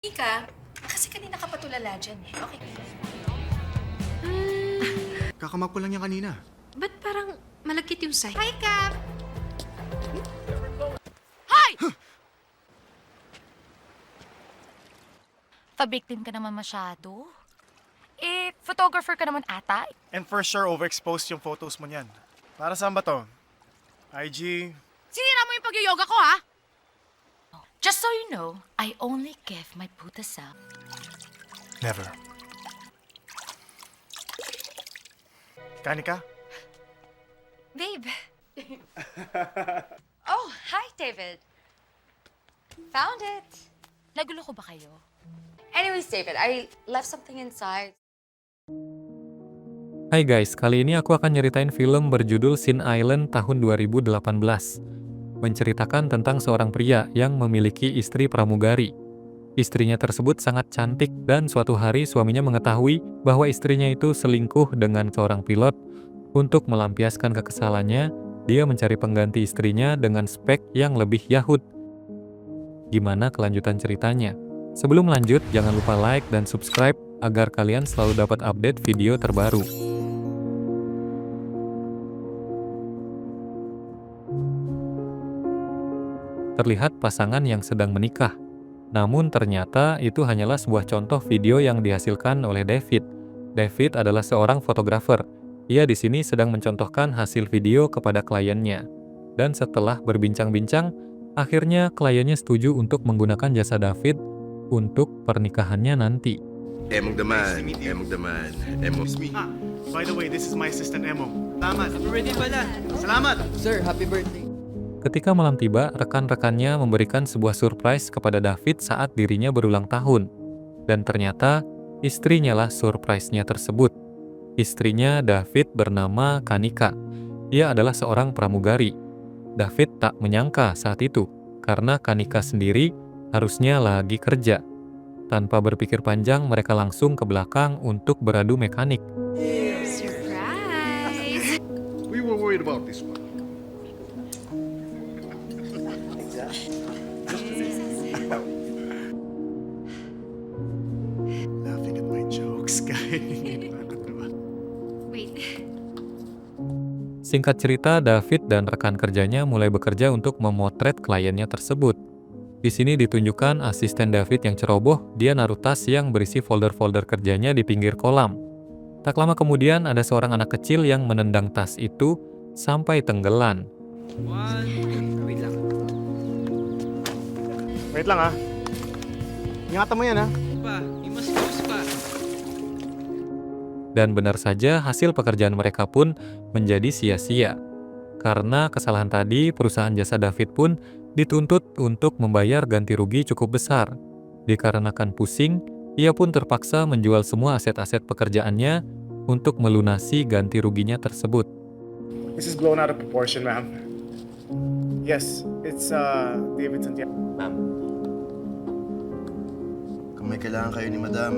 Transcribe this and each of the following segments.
Ika, kasi kanina ka pa tulala dyan eh. Okay. Kakamap ko lang niya kanina. Ba't parang malagkit yung sahig? Hi, Cap! Pa-victim ka naman masyado. Eh, photographer ka naman ata. And for sure, overexposed yung photos mo niyan. Para saan ba to? IG? Sinira mo yung pag-yoga ko, ha? Just so you know, I only give my Buddha self. Never. Kanika? Babe. Oh, hi, David. Found it. Nagulo ko ba kayo? Anyways, David, I left something inside. Hai guys, kali ini aku akan nyeritain film berjudul Sin Island tahun 2018. Menceritakan tentang seorang pria yang memiliki istri pramugari. Istrinya tersebut sangat cantik dan suatu hari suaminya mengetahui bahwa istrinya itu selingkuh dengan seorang pilot. Untuk melampiaskan kekesalannya, dia mencari pengganti istrinya dengan spek yang lebih yahut. Gimana kelanjutan ceritanya? Sebelum lanjut, jangan lupa like dan subscribe agar kalian selalu dapat update video terbaru. Terlihat pasangan yang sedang menikah. Namun ternyata itu hanyalah sebuah contoh video yang dihasilkan oleh David. David adalah seorang fotografer. Ia di sini sedang mencontohkan hasil video kepada kliennya. Dan setelah berbincang-bincang, akhirnya kliennya setuju untuk menggunakan jasa David untuk pernikahannya nanti. Emong daman, emong daman, emong. By the way, this is my assistant, Emong. Salamat. Happy birthday pala. Salamat. Sir, happy birthday. Ketika malam tiba, rekan-rekannya memberikan sebuah surprise kepada David saat dirinya berulang tahun. Dan ternyata, istrinya lah surprise-nya tersebut. Istrinya David bernama Kanika. Ia adalah seorang pramugari. David tak menyangka saat itu, karena Kanika sendiri harusnya lagi kerja. Tanpa berpikir panjang, mereka langsung ke belakang untuk beradu mekanik. Surprise! We were worried about this one. Laughing at my jokes, guys. Nakakatawa. Wait, Singkat cerita, David dan rekan kerjanya mulai bekerja untuk memotret kliennya tersebut. Di sini ditunjukkan asisten David yang ceroboh, dia naruh tas yang berisi folder-folder kerjanya di pinggir kolam. Tak lama kemudian ada seorang anak kecil yang menendang tas itu sampai tenggelam. Wait lang ah. Ingatan mo yan ah. Dan benar saja hasil pekerjaan mereka pun menjadi sia-sia. Karena kesalahan tadi, perusahaan jasa David pun dituntut untuk membayar ganti rugi cukup besar. Dikarenakan pusing, ia pun terpaksa menjual semua aset-aset pekerjaannya untuk melunasi ganti ruginya tersebut. This is blown out of proportion, ma'am. Yes, it's David Santiago. Ma'am. Kung may kailangan kayo ni Madam,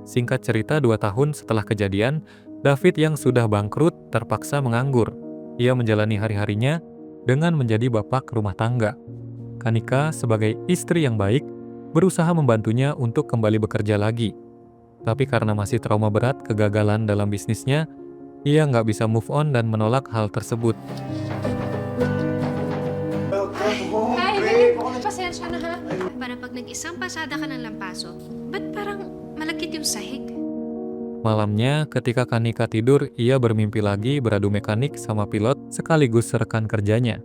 Singkat cerita, 2 tahun setelah kejadian, David yang sudah bangkrut terpaksa menganggur. Ia menjalani hari-harinya dengan menjadi bapak rumah tangga. Kanika sebagai istri yang baik berusaha membantunya untuk kembali bekerja lagi. Tapi karena masih trauma berat kegagalan dalam bisnisnya, ia nggak bisa move on dan menolak hal tersebut. hi, babe. Pasensya na, ha? Para pag nag-isang pasada ka ng lampaso, ba't parang malagkit yung sahig? Malamnya, ketika Kanika tidur, ia bermimpi lagi beradu mekanik sama pilot sekaligus rekan kerjanya.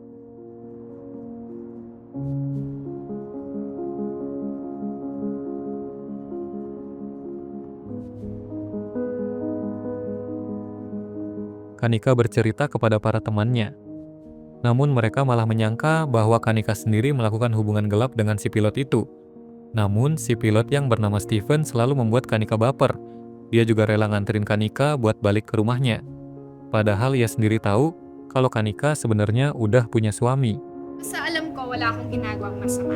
Kanika bercerita kepada para temannya. Namun mereka malah menyangka bahwa Kanika sendiri melakukan hubungan gelap dengan si pilot itu. Namun si pilot yang bernama Steven selalu membuat Kanika baper. Dia juga rela nganterin Kanika buat balik ke rumahnya. Padahal ia sendiri tahu kalau Kanika sebenarnya udah punya suami. Sa alam ko, wala akong ginagawang masama.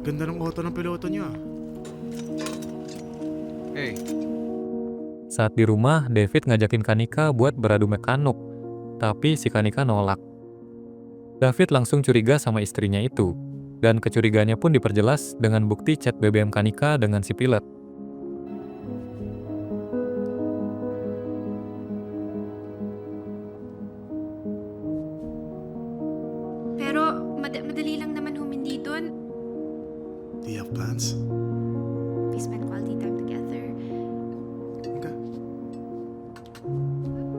Ganda ng auto ng piloto niya. Hey. Saat di rumah, David ngajakin Kanika buat beradu mekanuk. Tapi si Kanika nolak. David langsung curiga sama istrinya itu, dan kecurigaannya pun diperjelas dengan bukti chat BBM Kanika dengan si pilot. Pero madali lang naman humindi doon. Do you have plans? We spend quality time together. Okay.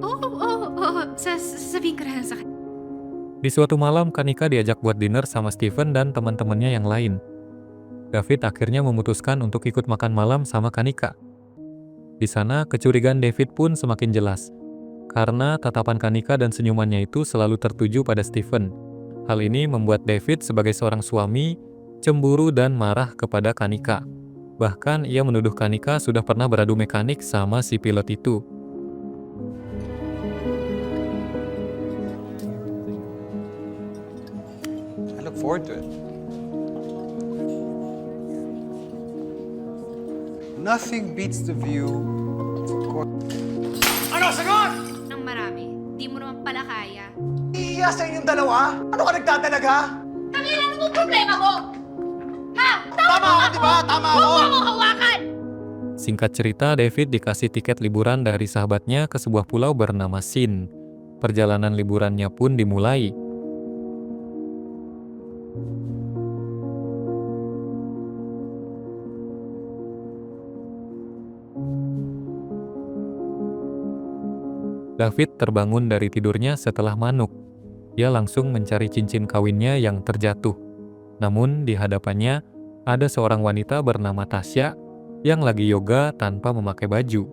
Oo. Sasabihin ko na lang sa kanya. Di suatu malam, Kanika diajak buat dinner sama Steven dan teman-temannya yang lain. David akhirnya memutuskan untuk ikut makan malam sama Kanika. Di sana, kecurigaan David pun semakin jelas, karena tatapan Kanika dan senyumannya itu selalu tertuju pada Steven. Hal ini membuat David sebagai seorang suami cemburu dan marah kepada Kanika. Bahkan ia menuduh Kanika sudah pernah beradu mekanik sama si pilot itu. I look forward to it. Nothing beats the view. Nang marami, di mo naman pala kaya. Iya sa inyong dalawa? Ano ka nagtatalaga? Kanina, ano mong problema mo? Ha? Tama ako, di ba? Tama ako! Huwag mo hawakan! Singkat cerita, David dikasih tiket liburan dari sahabatnya ke sebuah pulau bernama Sin. Perjalanan liburannya pun dimulai. David terbangun dari tidurnya setelah manuk. Ia langsung mencari cincin kawinnya yang terjatuh. Namun di hadapannya ada seorang wanita bernama Tasya yang lagi yoga tanpa memakai baju.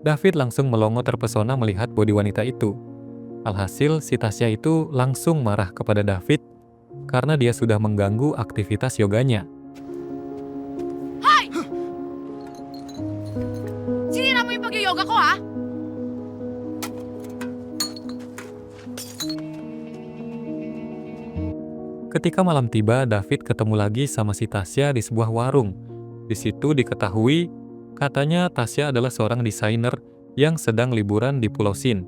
David langsung melongo terpesona melihat bodi wanita itu. Alhasil si Tasya itu langsung marah kepada David karena dia sudah mengganggu aktivitas yoganya. Sinira mo yung pag-yoga ko, ha? Ketika malam tiba, David ketemu lagi sama si Tasya di sebuah warung. Di situ diketahui, katanya Tasya adalah seorang desainer yang sedang liburan di Pulau Sin.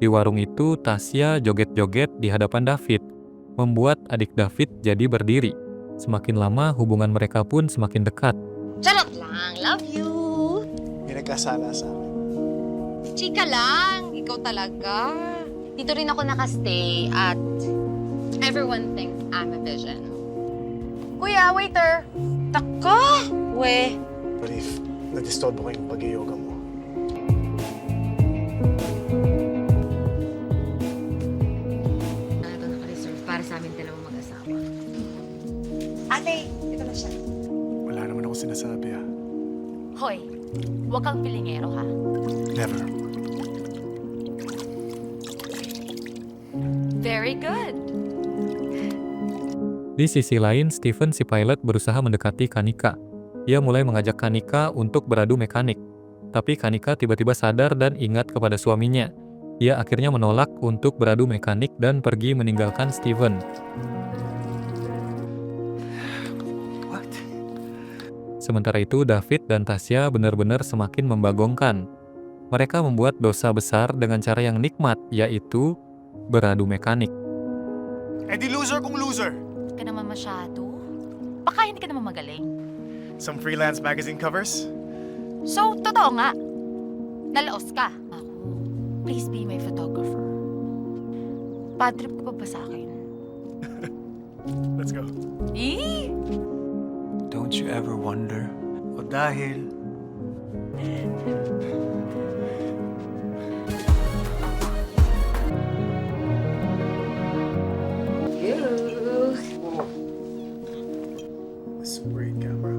Di warung itu, Tasya joget-joget di hadapan David, membuat adik David jadi berdiri. Semakin lama, hubungan mereka pun semakin dekat. Charot lang. Love you. May nagkasala sa akin. Chika lang. Ikaw talaga. Dito rin ako nakastay at everyone thinks I'm a vision. Kuya, waiter. Taka! We. But if na-disturb ko yung pag-yoga mo, Ito naka-reserve para sa amin dalawang mag-asawa. Ate, ito na siya. Wala naman ako sinasabi Hoy, huwag kang pilingero ha. Never. Very good. Di sisi lain, Steven si pilot berusaha mendekati Kanika. Ia mulai mengajak Kanika untuk beradu mekanik. Tapi Kanika tiba-tiba sadar dan ingat kepada suaminya. Ia akhirnya menolak untuk beradu mekanik dan pergi meninggalkan Steven. What? Sementara itu, David dan Tasya benar-benar semakin membagongkan. Mereka membuat dosa besar dengan cara yang nikmat, yaitu beradu mekanik. Eh di loser kung loser. Hindi ka naman masyado. Baka hindi ka naman magaling. Some freelance magazine covers? So, totoo nga. Nalaos ka. Ako, please be my photographer. Bad trip ka pa ba sa akin? Let's go. Eh? Don't you ever wonder? o dahil This is a great camera.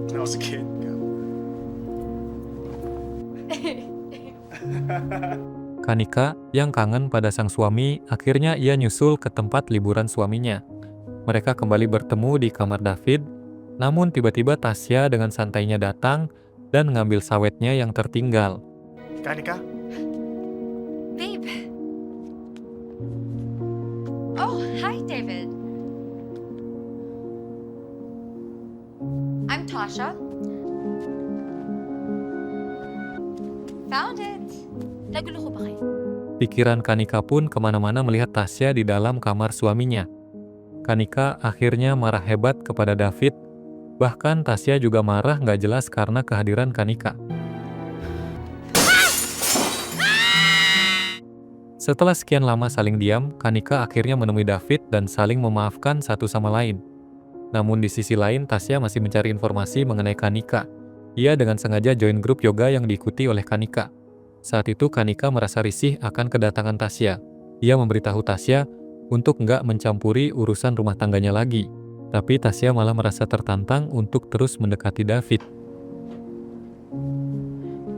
When I was a kid. Kanika, yang kangen pada sang suami, akhirnya ia nyusul ke tempat liburan suaminya. Mereka kembali bertemu di kamar David, namun tiba-tiba Tasya dengan santainya datang dan mengambil sawetnya yang tertinggal. Kanika? Babe. Oh, hi, David. I'm Tasha. Found it. Nagulo ko ba kayo? Pikiran Kanika pun kemana-mana melihat Tasya di dalam kamar suaminya. Kanika akhirnya marah hebat kepada David. Bahkan Tasya juga marah nggak jelas karena kehadiran Kanika. Setelah sekian lama saling diam, Kanika akhirnya menemui David dan saling memaafkan satu sama lain. Namun di sisi lain, Tasya masih mencari informasi mengenai Kanika. Ia dengan sengaja join grup yoga yang diikuti oleh Kanika. Saat itu Kanika merasa risih akan kedatangan Tasya. Ia memberitahu Tasya untuk nggak mencampuri urusan rumah tangganya lagi. Tapi Tasya malah merasa tertantang untuk terus mendekati David.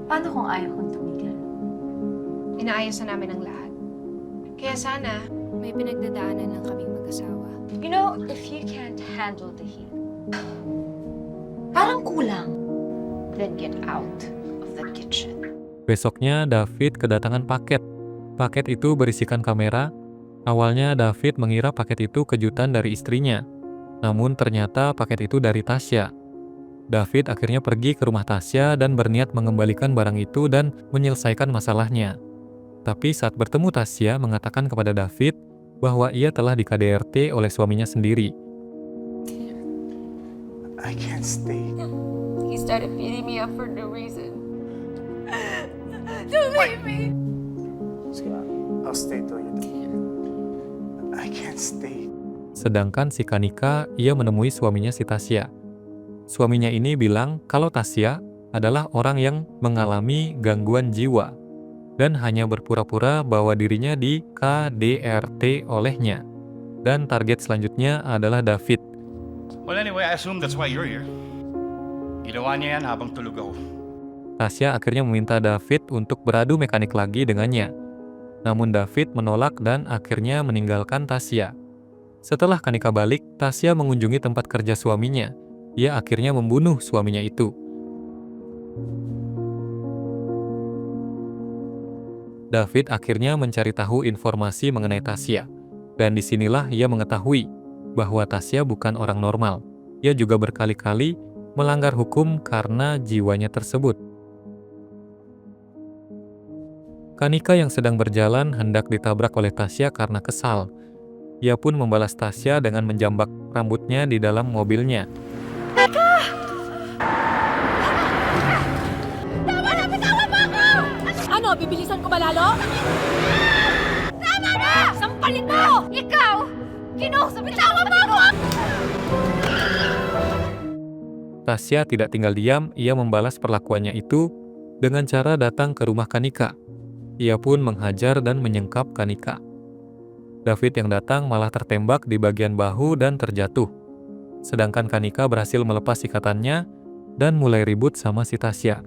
Paano kung ayaw kong tumigil? Inaayos na namin ang lahat. Kaya sana, may pinagdadaanan lang kaming mag-asawa. You know, if you can't handle the heat, parang kulang. Then get out of the kitchen. Besoknya David kedatangan paket. Paket itu berisikan kamera. Awalnya David mengira paket itu kejutan dari istrinya. Namun ternyata paket itu dari Tasya. David akhirnya pergi ke rumah Tasya dan berniat mengembalikan barang itu dan menyelesaikan masalahnya. Tapi saat bertemu Tasya mengatakan kepada David bahwa ia telah di KDRT oleh suaminya sendiri. I can't stay. He started beating me up for no reason. I'll stay till you're done. I can't stay. Sedangkan si Kanika, ia menemui suaminya si Tasya. Suaminya ini bilang kalau Tasya adalah orang yang mengalami gangguan jiwa dan hanya berpura-pura bahwa dirinya di KDRT olehnya. Dan target selanjutnya adalah David. Well, anyway, I assume that's why you're here. Ginawa niya yan habang tulog ako. Tasya akhirnya meminta David untuk beradu mekanik lagi dengannya. Namun David menolak dan akhirnya meninggalkan Tasya. Setelah Kanika balik, Tasya mengunjungi tempat kerja suaminya. Ia akhirnya membunuh suaminya itu. David akhirnya mencari tahu informasi mengenai Tasya. Dan disinilah ia mengetahui bahwa Tasya bukan orang normal. Ia juga berkali-kali melanggar hukum karena jiwanya tersebut. Kanika yang sedang berjalan hendak ditabrak oleh Tasya karena kesal. Ia pun membalas Tasya dengan menjambak rambutnya di dalam mobilnya. Ano, bibilisan ko ba lalo? Tama na! Sampalin mo! Ikaw! Bitawan mo ako! Tasya tidak tinggal diam, ia membalas perlakuannya itu dengan cara datang ke rumah Kanika. Ia pun menghajar dan menyengkap Kanika. David yang datang malah tertembak di bagian bahu dan terjatuh. Sedangkan Kanika berhasil melepas ikatannya dan mulai ribut sama si Tasya.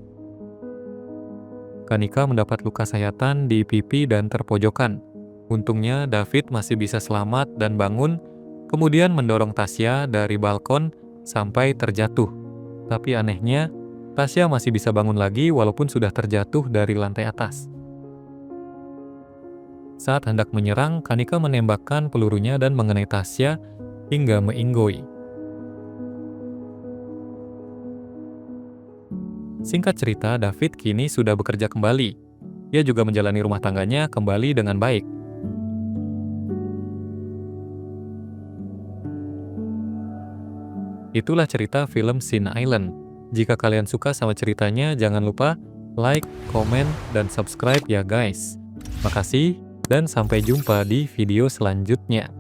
Kanika mendapat luka sayatan di pipi dan terpojokan. Untungnya David masih bisa selamat dan bangun, kemudian mendorong Tasya dari balkon sampai terjatuh. Tapi anehnya, Tasya masih bisa bangun lagi walaupun sudah terjatuh dari lantai atas. Saat hendak menyerang, Kanika menembakkan pelurunya dan mengenai Tasya hingga meinggoi. Singkat cerita, David kini sudah bekerja kembali. Ia juga menjalani rumah tangganya kembali dengan baik. Itulah cerita film Sin Island. Jika kalian suka sama ceritanya, jangan lupa like, komen, dan subscribe ya guys. Makasih, dan sampai jumpa di video selanjutnya.